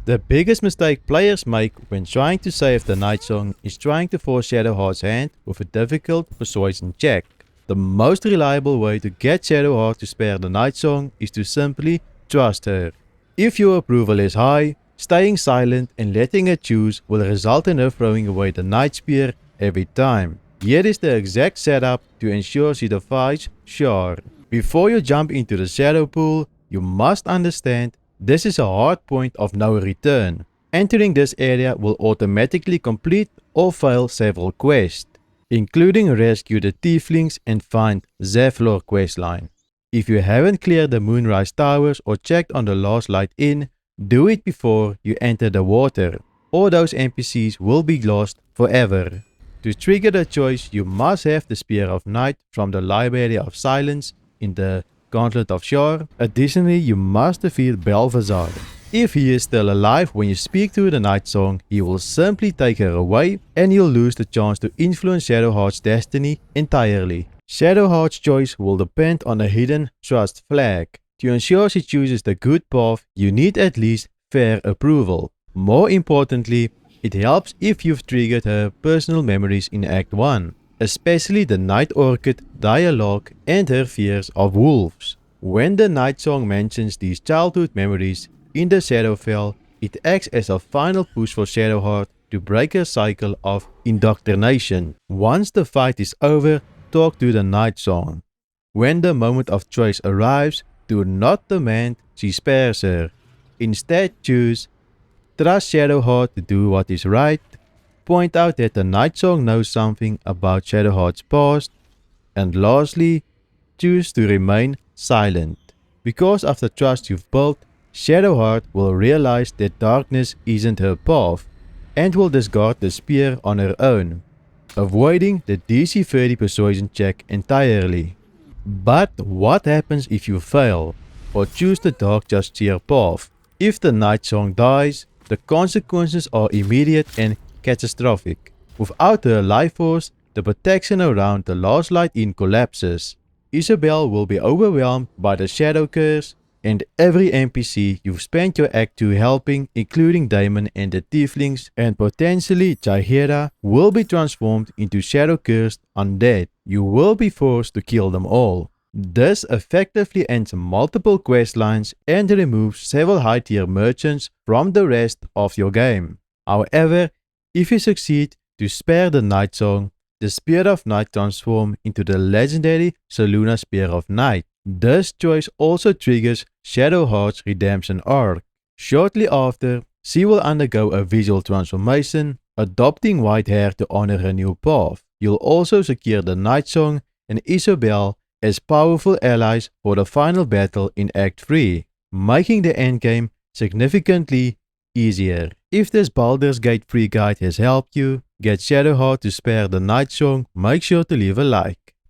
The biggest mistake players make when trying to save the Nightsong is trying to force Shadowheart's hand with a difficult Persuasion check. The most reliable way to get Shadowheart to spare the Nightsong is to simply trust her. If your approval is high, staying silent and letting her choose will result in her throwing away the Night Spear every time. Here is the exact setup to ensure she defies Shar. Before you jump into the Shadow Pool, you must understand this is a hard point of no return. Entering this area will automatically complete or fail several quests, including rescue the Tieflings and find Zephlor questline. If you haven't cleared the Moonrise Towers or checked on the last light inn, do it before you enter the water, or those NPCs will be lost forever. To trigger the choice, you must have the Spear of Night from the Library of Silence in the Gauntlet of Shar. Additionally, you must defeat Balthazar. If he is still alive when you speak to the Nightsong, he will simply take her away and you'll lose the chance to influence Shadowheart's destiny entirely. Shadowheart's choice will depend on a hidden trust flag. To ensure she chooses the good path, you need at least fair approval. More importantly, it helps if you've triggered her personal memories in Act 1. Especially the Night Orchid dialogue and her fears of wolves. When the Nightsong mentions these childhood memories in the Shadowfell, it acts as a final push for Shadowheart to break her cycle of indoctrination. Once the fight is over, talk to the Nightsong. When the moment of choice arrives, do not demand she spares her. Instead choose, trust Shadowheart to do what is right, point out that the Nightsong knows something about Shadowheart's past, and lastly, choose to remain silent. Because of the trust you've built, Shadowheart will realize that darkness isn't her path, and will discard the spear on her own, avoiding the DC 30 Persuasion check entirely. But what happens if you fail, or choose the Dark Justier path? If the Nightsong dies, the consequences are immediate and catastrophic. Without her life force, the protection around the last light inn collapses. Isobel will be overwhelmed by the shadow curse, and every NPC you've spent your act 2 helping, including Dammon and the Tieflings, and potentially Jaheira, will be transformed into shadow cursed undead. You will be forced to kill them all. This effectively ends multiple questlines and removes several high tier merchants from the rest of your game. However, if you succeed to spare the Nightsong, the Spear of Night transforms into the legendary Selûne Spear of Night. This choice also triggers Shadowheart's redemption arc. Shortly after, she will undergo a visual transformation, adopting white hair to honor her new path. You'll also secure the Nightsong and Isobel as powerful allies for the final battle in Act 3, making the endgame significantly easier. If this Baldur's Gate free guide has helped you get Shadowheart to spare the Nightsong, make sure to leave a like.